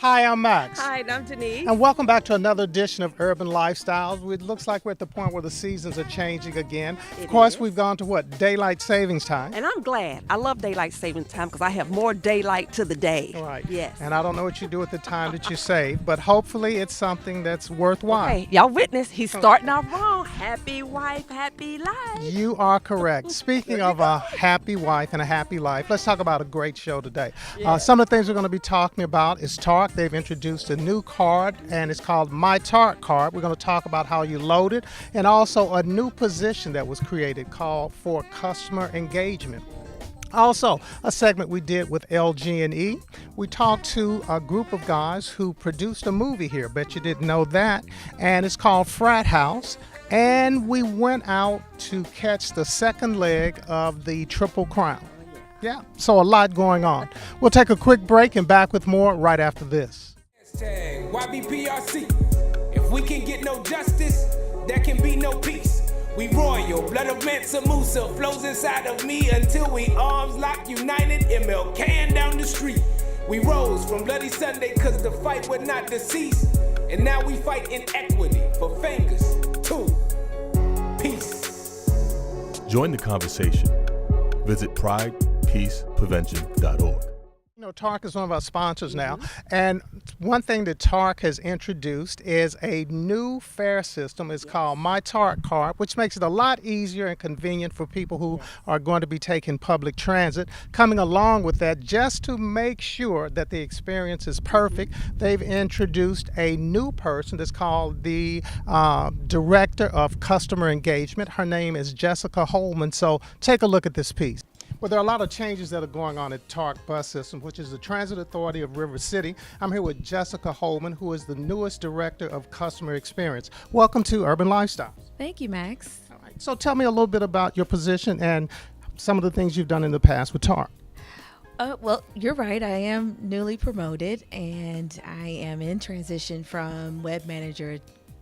Hi, I'm Max. Hi, I'm Denise. And welcome back to another edition of Urban Lifestyles. It looks like we're at the point where the seasons are changing again. Of It course, is. we've gone to what? Daylight savings time. And I'm glad. I love daylight saving time because I have more daylight to the day. Right. Yes. And I don't know what you do with the time that you save, but hopefully it's something that's worthwhile. Hey, y'all witness, he's starting off wrong. Happy wife, happy life. You are correct. Speaking of a happy wife and a happy life, let's talk about a great show today. Some of the things we're going to be talking about is Tark. They've introduced a new card, and it's called My Tark card. We're going to talk about how you load it, and also a new position that was created called for customer engagement. Also, a segment we did with LG&E. We talked to a group of guys who produced a movie here. Bet you didn't know that. And it's called Frat House. And we went out to catch the second leg of the Triple Crown. Yeah, so a lot going on. We'll take a quick break and back with more right after this. Hashtag YBPRC. If we can get no justice, there can be no peace. We royal, blood of Mansa Musa flows inside of me until we arms lock united, MLK and down the street. We rose from Bloody Sunday cause the fight would not decease. And now we fight in equity for fingers, too. Peace. Join the conversation. Visit pridepeaceprevention.org. You know, Tark is one of our sponsors now, and one thing that Tark has introduced is a new fare system. It's called My Tark Card, which makes it a lot easier and convenient for people who are going to be taking public transit. Coming along with that, just to make sure that the experience is perfect, they've introduced a new person that's called the Director of Customer Engagement. Her name is Jessica Holman. So take a look at this piece. Well, there are a lot of changes that are going on at Tark Bus System, which is the Transit Authority of River City. I'm here with Jessica Holman, who is the newest Director of Customer Experience. Welcome to Urban Lifestyles. Thank you, Max. All right. So tell me a little bit about your position and some of the things you've done in the past with Tark. Well, you're right. I am newly promoted, and I am in transition from web manager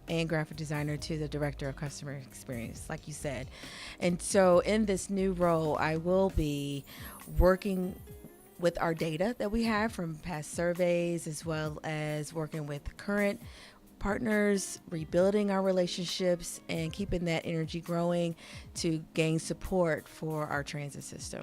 and graphic designer to the director of customer experience, like you said. And so in this new role, I will be working with our data that we have from past surveys, as well as working with current partners, rebuilding our relationships, and keeping that energy growing to gain support for our transit system.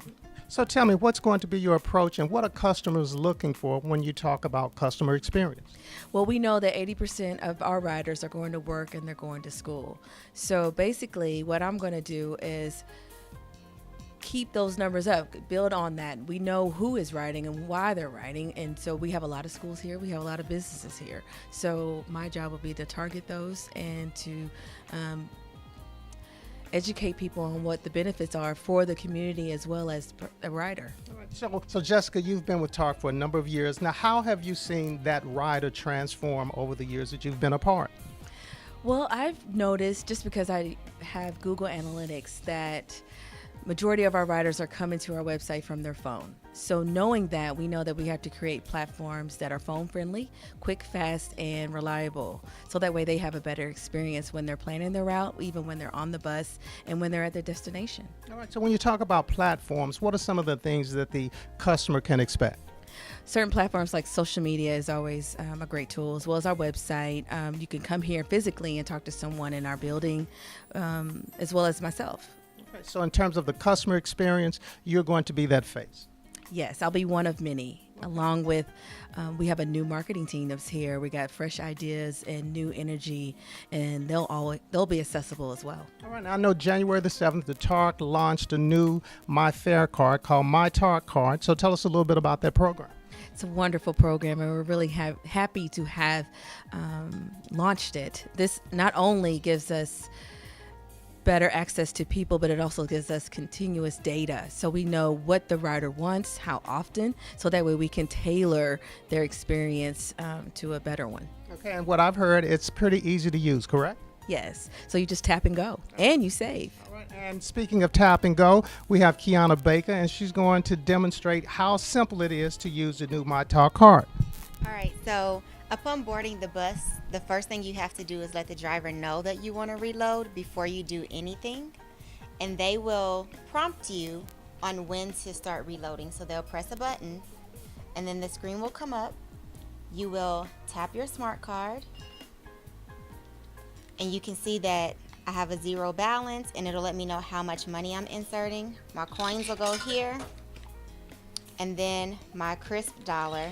So tell me, what's going to be your approach and what are customers looking for when you talk about customer experience? Well, we know that 80% of our riders are going to work and they're going to school. So basically, what I'm going to do is keep those numbers up, build on that. We know who is riding and why they're riding. And so we have a lot of schools here. We have a lot of businesses here. So my job will be to target those and to educate people on what the benefits are for the community as well as a rider. All right. So Jessica, you've been with Tark for a number of years. Now, how have you seen that rider transform over the years that you've been a part? Well, I've noticed, just because I have Google Analytics, that majority of our riders are coming to our website from their phone. So knowing that, we know that we have to create platforms that are phone friendly, quick, fast, and reliable. So that way they have a better experience when they're planning their route, even when they're on the bus and when they're at their destination. All right. So when you talk about platforms, what are some of the things that the customer can expect? Certain platforms like social media is always a great tool, as well as our website. You can come here physically and talk to someone in our building, as well as myself. Okay. So in terms of the customer experience, you're going to be that face. Yes, I'll be one of many, along with, we have a new marketing team that's here. We got fresh ideas and new energy, and they'll be accessible as well. All right. Now, I know January the 7th, the Tark launched a new My Fare card called My Tark card. So tell us a little bit about that program. It's a wonderful program, and we're really happy to have launched it. This not only gives us better access to people, but it also gives us continuous data, so we know what the rider wants, how often, so that way we can tailor their experience to a better one. Okay, and what I've heard, it's pretty easy to use, correct? Yes, so you just tap and go, and you save. All right, and speaking of tap and go, we have Kiana Baker, and she's going to demonstrate how simple it is to use the new My Talk card. All right, so upon boarding the bus, the first thing you have to do is let the driver know that you want to reload before you do anything, and they will prompt you on when to start reloading. So they'll press a button, and then the screen will come up. you will tap your smart card, and you can see that I have a 0 balance, and it'll let me know how much money I'm inserting. My coins will go here, and then my crisp dollar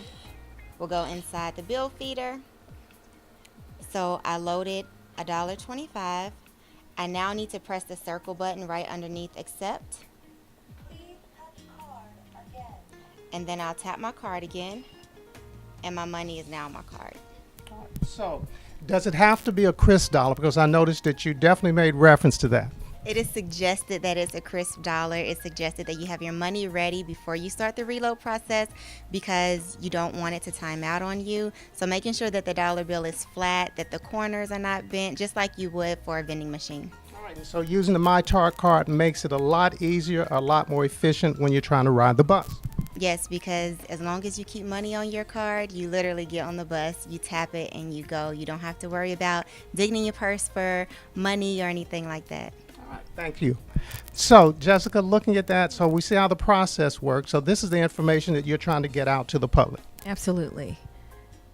will go inside the bill feeder. So I loaded $1.25. I now need to press the circle button right underneath accept. And then I'll tap my card again, and my money is now on my card. So, does it have to be a crisp dollar? Because I noticed that you definitely made reference to that. It is suggested that it's a crisp dollar. It's suggested that you have your money ready before you start the reload process because you don't want it to time out on you. So making sure that the dollar bill is flat, that the corners are not bent, just like you would for a vending machine. All right, so using the MyTark card makes it a lot easier, a lot more efficient when you're trying to ride the bus. Yes, because as long as you keep money on your card, you literally get on the bus, you tap it, and you go. You don't have to worry about digging in your purse for money or anything like that. All right, thank you. So, Jessica, looking at that, so we see how the process works. So this is the information that you're trying to get out to the public. Absolutely.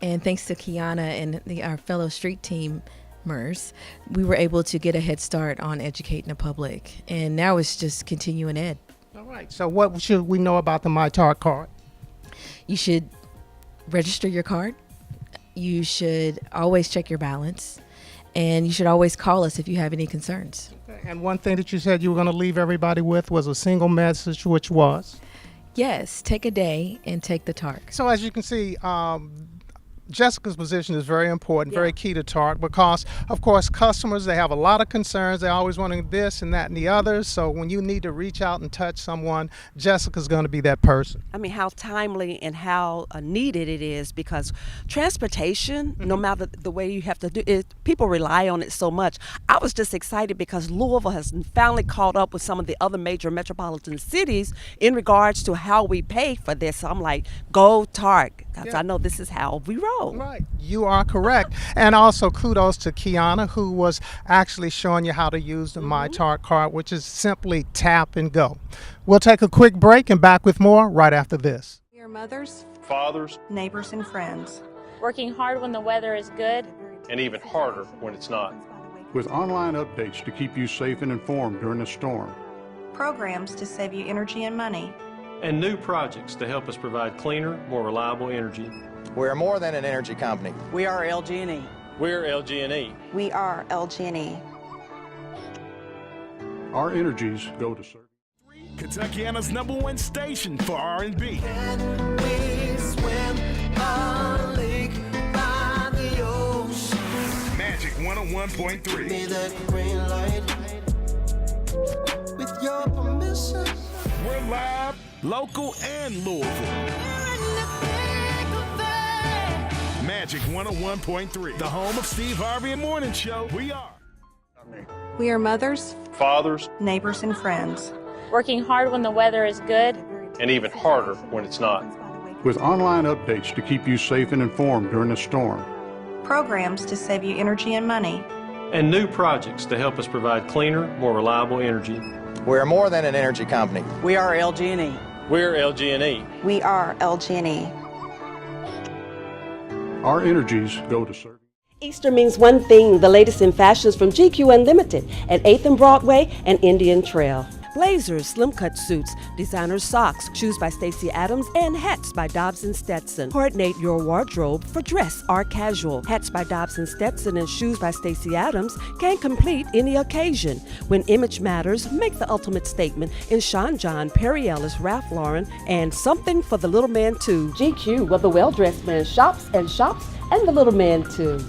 And thanks to Kiana and our fellow street teamers, we were able to get a head start on educating the public. And now it's just continuing ed. All right, so what should we know about the MyTark card? You should register your card. You should always check your balance. And you should always call us if you have any concerns. And one thing that you said you were going to leave everybody with was a single message, which was? Yes, take a day and take the TARC. So as you can see, Jessica's position is very important, very key to TARC because, of course, customers, they have a lot of concerns. They're always wanting this and that and the other. So when you need to reach out and touch someone, Jessica's going to be that person. I mean, how timely and how needed it is because transportation, no matter the way you have to do it, people rely on it so much. I was just excited because Louisville has finally caught up with some of the other major metropolitan cities in regards to how we pay for this. So I'm like, go TARC, because I know this is how we roll. Right, you are correct. And also kudos to Kiana, who was actually showing you how to use the MyTark card, which is simply tap and go. We'll take a quick break and back with more right after this. Your mothers, fathers, neighbors, and friends. Working hard when the weather is good. and even harder when it's not. With online updates to keep you safe and informed during the storm. Programs to save you energy and money. And new projects to help us provide cleaner, more reliable energy. We are more than an energy company. We are LG&E. We're LG&E. We are LG&E. Our energies go to service. Kentuckiana's #1 station for R&B. Magic 101.3. Me that green light. With your permission. We're live, local, and Louisville. Magic 101.3, the home of Steve Harvey and Morning Show. We are. We are mothers, fathers, neighbors, and friends. Working hard when the weather is good. And even harder when it's not. With online updates to keep you safe and informed during the storm. Programs to save you energy and money. And new projects to help us provide cleaner, more reliable energy. We are more than an energy company. We are LG&E. We're LG&E. We are LG&E. Our energies go to service. Easter means one thing, the latest in fashions from GQ Unlimited at 8th and Broadway and Indian Trail. Blazers, slim cut suits, designer socks, shoes by Stacey Adams, and hats by Dobbs & Stetson. Coordinate your wardrobe for dress or casual. Hats by Dobbs & Stetson and shoes by Stacey Adams can complete any occasion. When image matters, make the ultimate statement in Sean John, Perry Ellis, Ralph Lauren, and something for the little man too. GQ, where the well-dressed man shops, and the little man too.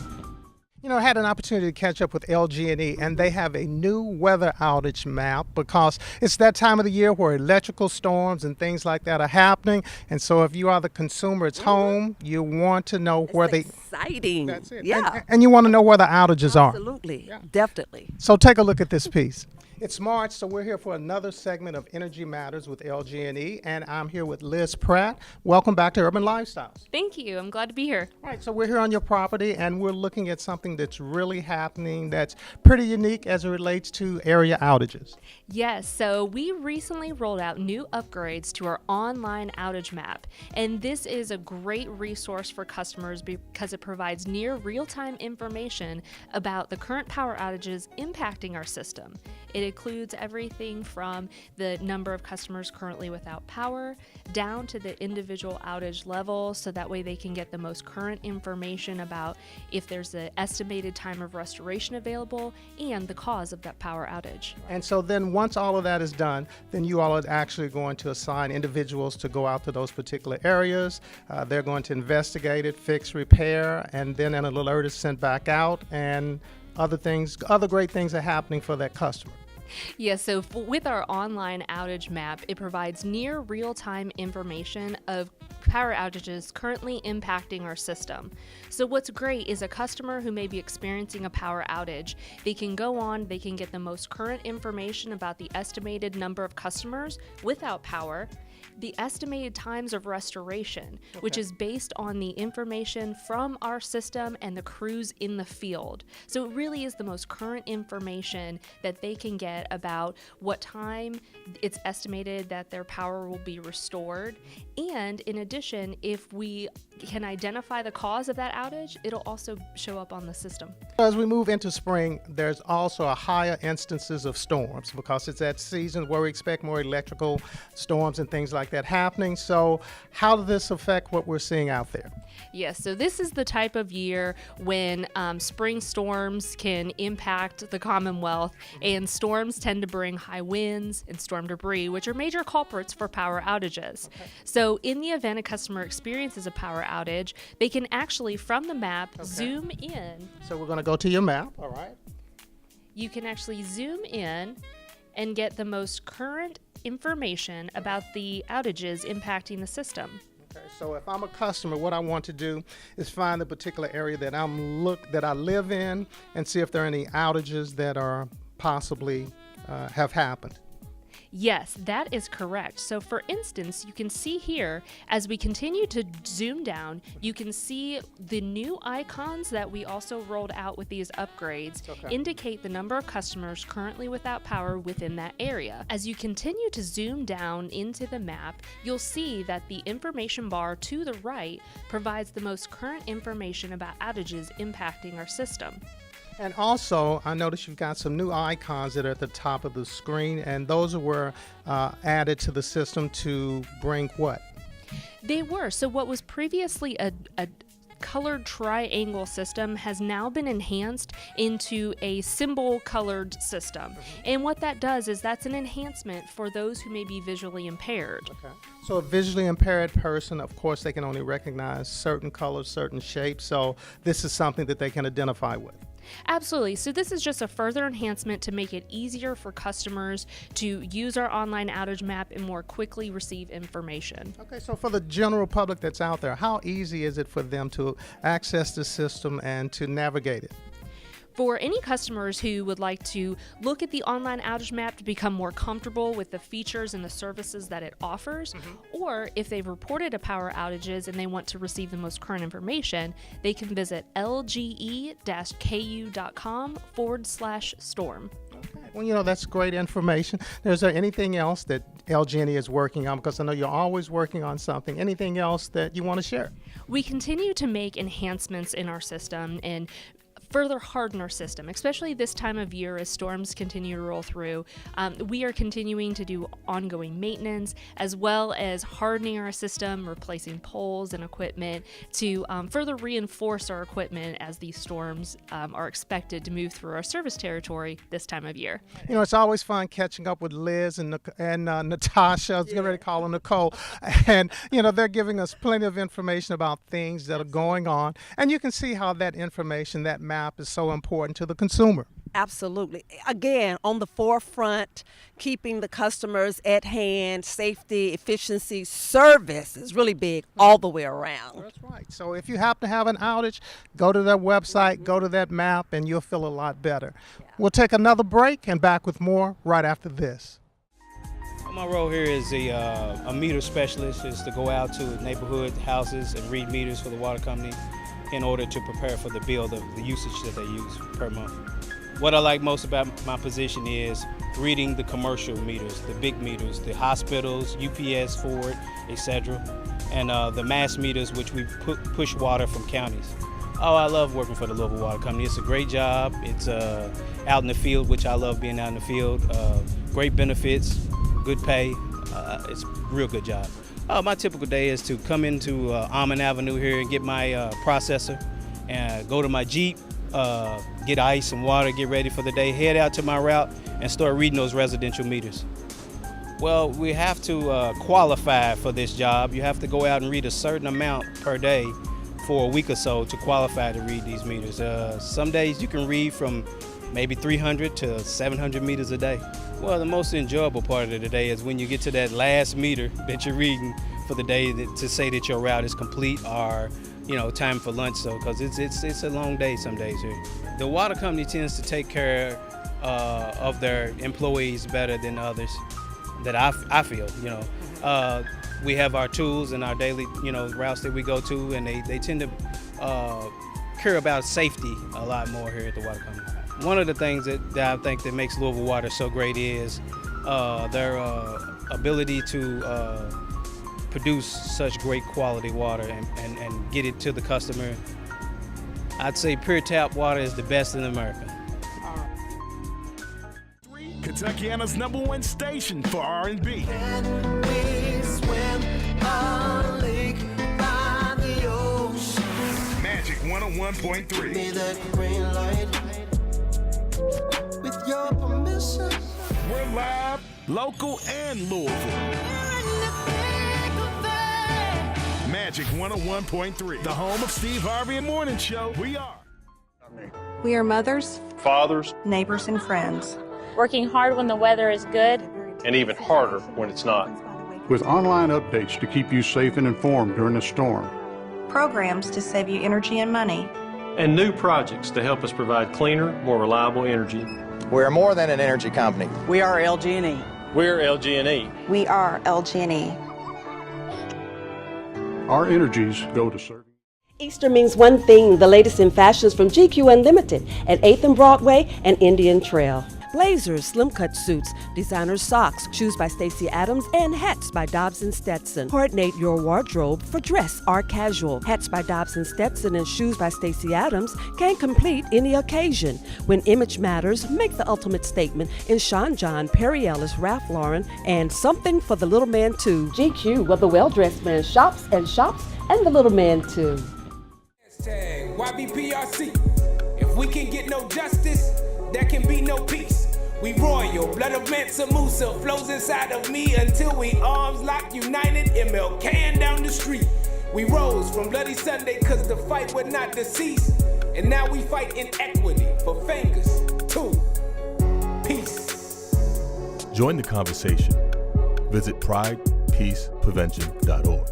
You know, I had an opportunity to catch up with LG&E, and they have a new weather outage map because it's that time of the year where electrical storms and things like that are happening. And so if you are the consumer at home, you want to know where they... Exciting. That's it. Yeah. And you want to know where the outages are. Absolutely. Yeah. Definitely. So take a look at this piece. It's March, so we're here for another segment of Energy Matters with LG&E, and I'm here with Liz Pratt. Welcome back to Urban Lifestyles. Thank you. I'm glad to be here. All right, so we're here on your property, and we're looking at something that's really happening that's pretty unique as it relates to area outages. Yes, so we recently rolled out new upgrades to our online outage map, and this is a great resource for customers because it provides near real-time information about the current power outages impacting our system. It includes everything from the number of customers currently without power down to the individual outage level, so that way they can get the most current information about if there's an estimated time of restoration available and the cause of that power outage. And so then once all of that is done, then you all are actually going to assign individuals to go out to those particular areas. They're going to investigate it, fix, repair, and then an alert is sent back out, and other great things are happening for that customer. Yes, so with our online outage map, it provides near real-time information of power outages currently impacting our system. So what's great is a customer who may be experiencing a power outage, they can go on, they can get the most current information about the estimated number of customers without power, the estimated times of restoration, which is based on the information from our system and the crews in the field. So it really is the most current information that they can get about what time it's estimated that their power will be restored. And in addition, if we can identify the cause of that outage, it'll also show up on the system. As we move into spring, there's also a higher instances of storms because it's that season where we expect more electrical storms and things like that happening. So how does this affect what we're seeing out there? Yes, so this is the type of year when spring storms can impact the Commonwealth, and storms tend to bring high winds and storm debris, which are major culprits for power outages. So in the event a customer experiences a power outage, they can actually, from the map, zoom in. So we're going to go to your map, all right? You can actually zoom in and get the most current information about the outages impacting the system. Okay, so if I'm a customer, what I want to do is find the particular area that I live in and see if there are any outages that are possibly have happened. Yes, that is correct. So for instance, you can see here, as we continue to zoom down, you can see the new icons that we also rolled out with these upgrades indicate the number of customers currently without power within that area. As you continue to zoom down into the map, you'll see that the information bar to the right provides the most current information about outages impacting our system. And also, I noticed you've got some new icons that are at the top of the screen, and those were added to the system to bring what? They were. So what was previously a colored triangle system has now been enhanced into a symbol colored system. And what that does is that's an enhancement for those who may be visually impaired. Okay. So a visually impaired person, of course, they can only recognize certain colors, certain shapes. So this is something that they can identify with. Absolutely. So this is just a further enhancement to make it easier for customers to use our online outage map and more quickly receive information. Okay, so for the general public that's out there, how easy is it for them to access the system and to navigate it? For any customers who would like to look at the online outage map to become more comfortable with the features and the services that it offers, or if they've reported a power outages and they want to receive the most current information, they can visit lge-ku.com/storm. Well, that's great information. Is there anything else that LG&E is working on? Because I know you're always working on something. Anything else that you want to share? We continue to make enhancements in our system and further harden our system, especially this time of year as storms continue to roll through. We are continuing to do ongoing maintenance as well as hardening our system, replacing poles and equipment to further reinforce our equipment as these storms are expected to move through our service territory this time of year. It's always fun catching up with Liz and Natasha. I was getting ready to call her Nicole. And, they're giving us plenty of information about things that are going on. And you can see how that information, that map, is so important to the consumer. Absolutely. Again, on the forefront, keeping the customers at hand, safety, efficiency, service is really big all the way around. That's right. So if you happen to have an outage, go to that website, go to that map, and you'll feel a lot better. Yeah. We'll take another break and back with more right after this. My role here is a meter specialist, is to go out to neighborhood houses and read meters for the water company in order to prepare for the bill, the usage that they use per month. What I like most about my position is reading the commercial meters, the big meters, the hospitals, UPS, Ford, etc., and the mass meters, which we push water from counties. Oh, I love working for the Louisville Water Company. It's a great job. It's out in the field, which I love being out in the field. Great benefits, good pay. It's a real good job. My typical day is to come into Almond Avenue here and get my processor and go to my Jeep, get ice and water, get ready for the day, head out to my route and start reading those residential meters. Well, we have to qualify for this job. You have to go out and read a certain amount per day for a week or so to qualify to read these meters. Some days you can read from maybe 300 to 700 meters a day. Well, the most enjoyable part of the day is when you get to that last meter that you're reading for the day to say that your route is complete or time for lunch. So, because it's a long day some days here. The water company tends to take care of their employees better than others. That I feel. We have our tools and our daily routes that we go to, and they tend to care about safety a lot more here at the water company. One of the things that I think that makes Louisville Water so great is their ability to produce such great quality water and get it to the customer. I'd say pure tap water is the best in America. Kentuckiana's #1 station for R&B. Magic 101.3. With your permission. We're live, local, and Louisville. Magic 101.3, the home of Steve Harvey and Morning Show. We are mothers, fathers, neighbors, and friends. Working hard when the weather is good. And even harder when it's not. With online updates to keep you safe and informed during a storm. Programs to save you energy and money. And new projects to help us provide cleaner, more reliable energy. We're more than an energy company. We are LG&E. We're LG&E. We are LG&E. Our energies go to serving. Easter means one thing, the latest in fashions from GQ Unlimited at 8th and Broadway and Indian Trail. Blazers, slim cut suits, designer socks, shoes by Stacey Adams, and hats by Dobbs & Stetson. Coordinate your wardrobe for dress or casual. Hats by Dobbs & Stetson and shoes by Stacey Adams can complete any occasion. When image matters, make the ultimate statement in Sean John, Perry Ellis, Ralph Lauren, and something for the little man too. GQ, where the well-dressed man shops, and the little man too. Hashtag YBPRC. If we can get no justice, there can be no peace. We royal, blood of Mansa Musa flows inside of me until we arms lock united, MLKing down the street. We rose from Bloody Sunday cause the fight would not decease. And now we fight inequity for fingers too. Peace. Join the conversation. Visit pridepeaceprevention.org.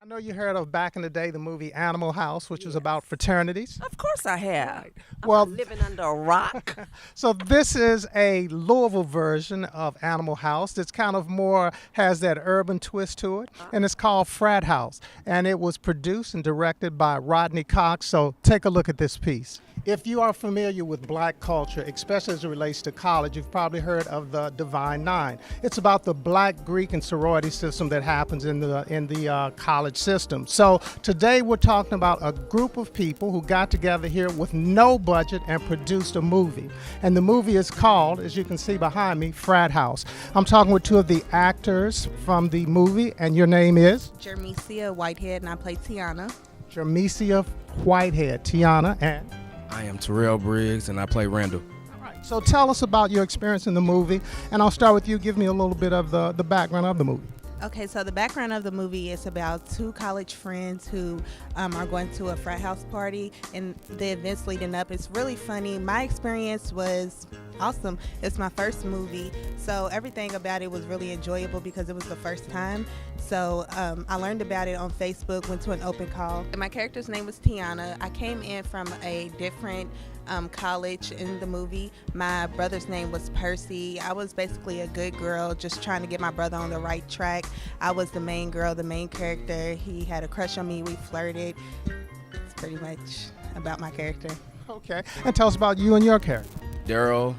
I know you heard of back in the day the movie Animal House, which was about fraternities. Of course I have. Right. Well, I'm living under a rock. So this is a Louisville version of Animal House. That's kind of more has that urban twist to it, and it's called Frat House. And it was produced and directed by Rodney Cox. So take a look at this piece. If you are familiar with black culture, especially as it relates to college, you've probably heard of the Divine Nine. It's about the black Greek and sorority system that happens in the college system. So today we're talking about a group of people who got together here with no budget and produced a movie. And the movie is called, as you can see behind me, Frat House. I'm talking with two of the actors from the movie, and your name is? Jermesia Whitehead, and I play Tiana. Jermesia Whitehead, Tiana, and? I am Terrell Briggs, and I play Randall. All right, so tell us about your experience in the movie, and I'll start with you. Give me a little bit of the background of the movie. Okay, so the background of the movie is about two college friends who are going to a frat house party, and the events leading up. It's really funny. My experience was awesome. It's my first movie, so everything about it was really enjoyable because it was the first time. So I learned about it on Facebook, went to an open call. And my character's name was Tiana. I came in from a different college in the movie. My brother's name was Percy. I was basically a good girl, just trying to get my brother on the right track. I was the main girl, the main character. He had a crush on me. We flirted. It's pretty much about my character. Okay, and tell us about you and your character. Daryl,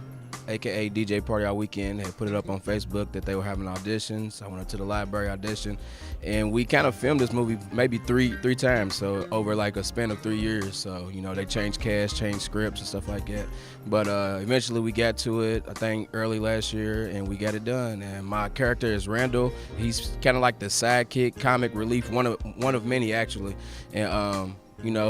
aka DJ Party All Weekend, had put it up on Facebook that they were having auditions. I went up to the library audition, and we kind of filmed this movie maybe three times, so over like a span of 3 years. So they changed cast, changed scripts and stuff like that. But eventually we got to it, I think early last year, and we got it done. And my character is Randall. He's kind of like the sidekick, comic relief, one of many actually. And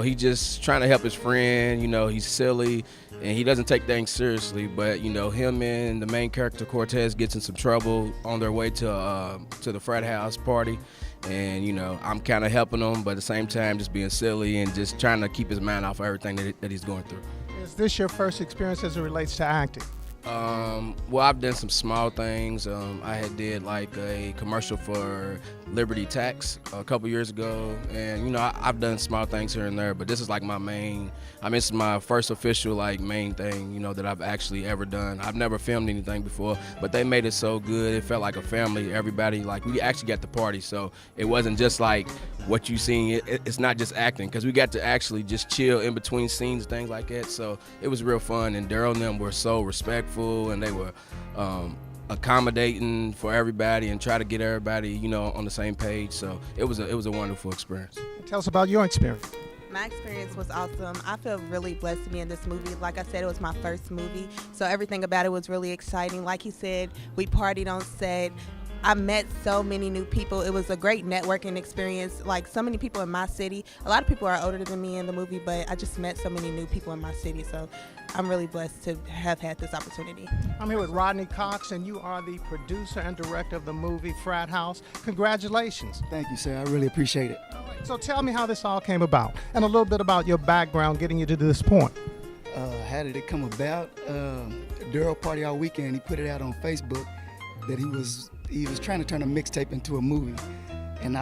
he just trying to help his friend. He's silly and he doesn't take things seriously. But him and the main character Cortez gets in some trouble on their way to the frat house party, and I'm kind of helping him, but at the same time just being silly and just trying to keep his mind off of everything that he's going through. Is this your first experience as it relates to acting? Well, I've done some small things. I had did like a commercial for Liberty Tax a couple years ago, and I've done small things here and there, but this is like my main. This is my first official main thing that I've actually ever done. I've never filmed anything before, but they made it so good. It felt like a family. Everybody we actually got the party, so it wasn't just like what you seen. It's not just acting, because we got to actually just chill in between scenes, things like that. So it was real fun, and Daryl and them were so respectful, and they were accommodating for everybody and try to get everybody on the same page. So it was a wonderful experience. Tell us about your experience. My experience was awesome. I feel really blessed to be in this movie. Like I said, it was my first movie, so everything about it was really exciting. Like he said, we partied on set. I met so many new people. It was a great networking experience. Like so many people in my city. A lot of people are older than me in the movie, but I just met so many new people in my city. So I'm really blessed to have had this opportunity. I'm here with Rodney Cox, and you are the producer and director of the movie Frat House. Congratulations. Thank you, sir. I really appreciate it. All right, so tell me how this all came about, and a little bit about your background getting you to this point. How did it come about? Daryl Party All Weekend, he put it out on Facebook that he was trying to turn a mixtape into a movie. And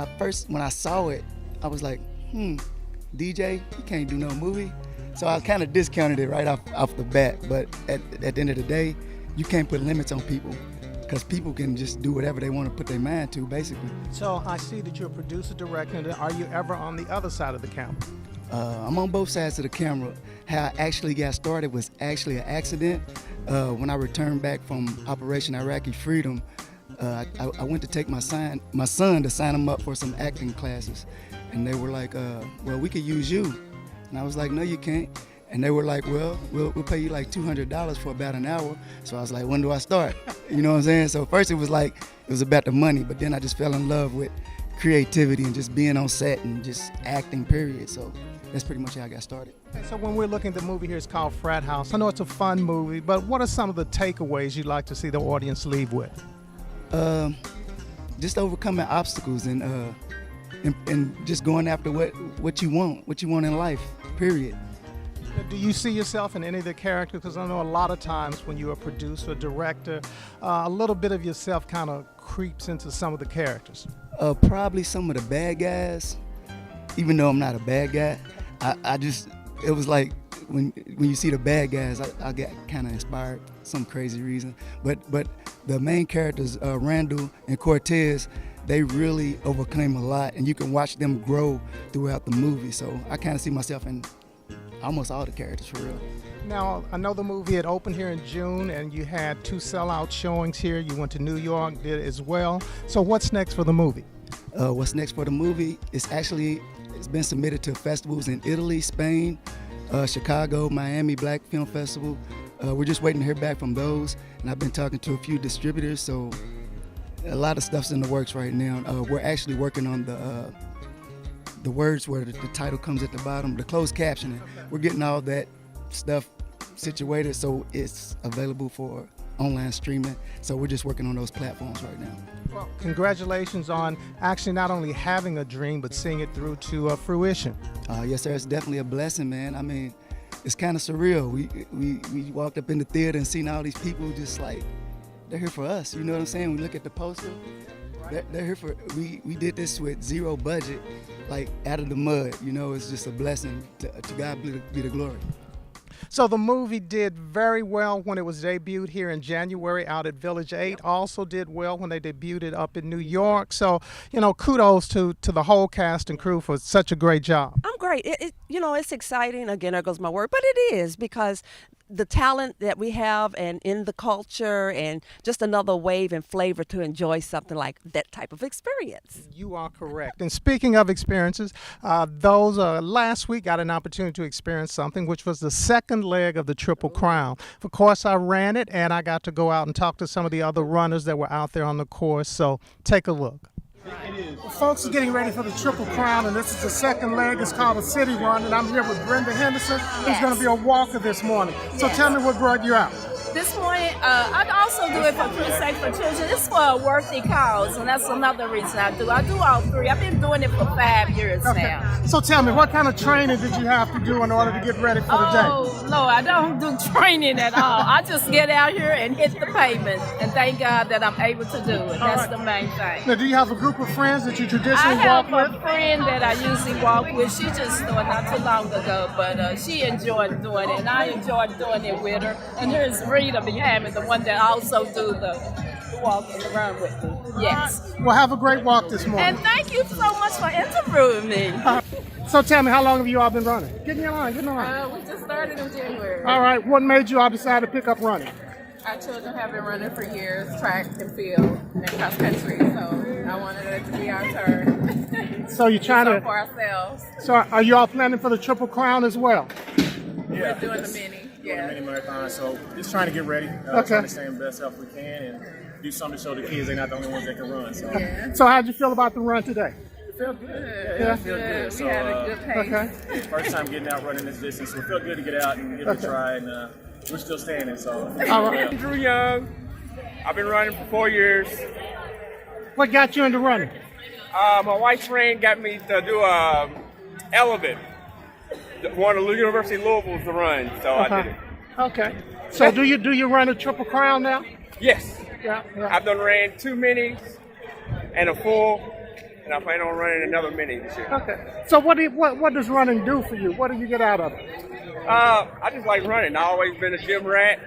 when I saw it, I was like, DJ, you can't do no movie. So I kind of discounted it right off the bat. But at the end of the day, you can't put limits on people, because people can just do whatever they want to put their mind to, basically. So I see that you're a producer, director. Are you ever on the other side of the camera? I'm on both sides of the camera. How I actually got started was actually an accident. When I returned back from Operation Iraqi Freedom, I went to take my son to sign him up for some acting classes, and they were like, well, we could use you. And I was like, no, you can't. And they were like, well, we'll pay you like $200 for about an hour. So I was like, when do I start? You know what I'm saying? So first it was about the money, but then I just fell in love with creativity and just being on set and just acting, period. So that's pretty much how I got started. So when we're looking at the movie here, it's called Frat House. I know it's a fun movie, but what are some of the takeaways you'd like to see the audience leave with? Just overcoming obstacles and just going after what you want in life, period. Do you see yourself in any of the characters? Because I know a lot of times when you're a producer, director, a little bit of yourself kind of creeps into some of the characters. Probably some of the bad guys, even though I'm not a bad guy. It was like when you see the bad guys, I get kind of inspired for some crazy reason. But the main characters, Randall and Cortez, they really overcame a lot, and you can watch them grow throughout the movie. So I kind of see myself in almost all the characters, for real. Now, I know the movie had opened here in June, and you had 2 sellout showings here. You went to New York, did as well. So what's next for the movie? What's next for the movie? It's been submitted to festivals in Italy, Spain, Chicago, Miami Black Film Festival. We're just waiting to hear back from those, and I've been talking to a few distributors, so a lot of stuff's in the works right now. We're actually working on the words where the title comes at the bottom, the closed captioning. We're getting all that stuff situated so it's available for online streaming. So we're just working on those platforms right now. Well, congratulations on actually not only having a dream, but seeing it through to fruition. Yes, sir. It's definitely a blessing, man. I mean, it's kind of surreal. We walked up in the theater and seen all these people just like, they're here for us. You know what I'm saying? We look at the poster. They're here for, we did this with zero budget, like out of the mud. You know, it's just a blessing. To God be the glory. So the movie did very well when it was debuted here in January out at Village 8. Also did well when they debuted it up in New York. So, you know, kudos to the whole cast and crew for such a great job. I'm great. It's exciting. Again, there goes my word, but it is because the talent that we have and in the culture and just another wave and flavor to enjoy something like that type of experience. You are correct. And speaking of experiences, those last week got an opportunity to experience something, which was the second leg of the Triple Crown. Of course, I ran it, and I got to go out and talk to some of the other runners that were out there on the course. So take a look. Well, folks are getting ready for the Triple Crown, and this is the second leg. It's called a City Run, and I'm here with Brenda Henderson, who's going to be a walker this morning. So tell me what brought you out. This morning, I also do it for Crusade for Children. It's for a worthy cause, and that's another reason I do. I do all three. I've been doing it for 5 years now. So tell me, what kind of training did you have to do in order to get ready for the day? Oh, no, I don't do training at all. I just get out here and hit the pavement, and thank God that I'm able to do it. That's the main thing. Now, do you have a group of friends that you traditionally walk with? I have a friend that I usually walk with. She just started not too long ago, but she enjoyed doing it, and I enjoyed doing it with her. And here's Rita behind me, the one that also do the walk and the run with me. Yes. Well, have a great walk this morning. And thank you so much for interviewing me. So tell me, how long have you all been running? Get in your line, get in your line. We just started in January. All right, what made you all decide to pick up running? Our children have been running for years, track and field and cross country, so I wanted it to be our turn. So you're trying to... for ourselves. So are you all planning for the Triple Crown as well? Yeah, we're doing the mini. Yeah. Mini marathon, so just trying to get ready, trying to stay in the best health we can, and do something to show the kids they're not the only ones that can run. So, So how'd you feel about the run today? It felt good. Yeah, it felt good. We had a good pace. First time getting out running this distance, so it felt good to get out and give it a try, and we're still standing. So. I'm Drew Young. I've been running for 4 years. What got you into running? My wife's friend got me to do Elevate. One of the University of Louisville's to run, so I did it. Okay. So do you run a Triple Crown now? Yes. Yeah. I've done ran 2 minis and a full, and I plan on running another mini this year. Okay. So what does running do for you? What do you get out of it? I just like running. I've always been a gym rat.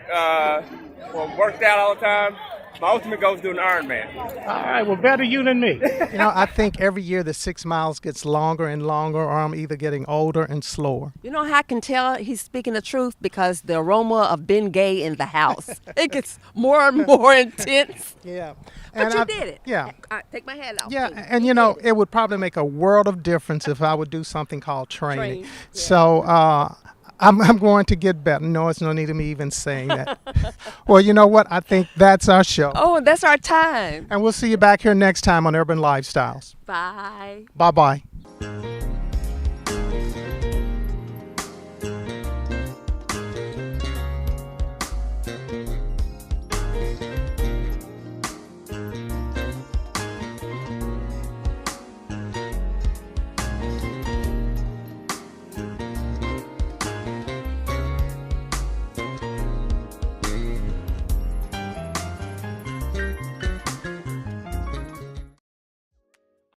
Worked out all the time. My ultimate goal is doing Ironman. All right, well, better you than me. You know, I think every year the 6 miles gets longer and longer, or I'm either getting older and slower. You know how I can tell he's speaking the truth? Because the aroma of Ben Gay in the house. It gets more and more intense. Yeah. But you did it. Yeah. I take my hat off. Yeah, and you know, it would probably make a world of difference if I would do something called training. So, I'm going to get better. No, it's no need of me even saying that. Well, you know what? I think that's our show. Oh, that's our time. And we'll see you back here next time on Urban Lifestyles. Bye. Bye-bye.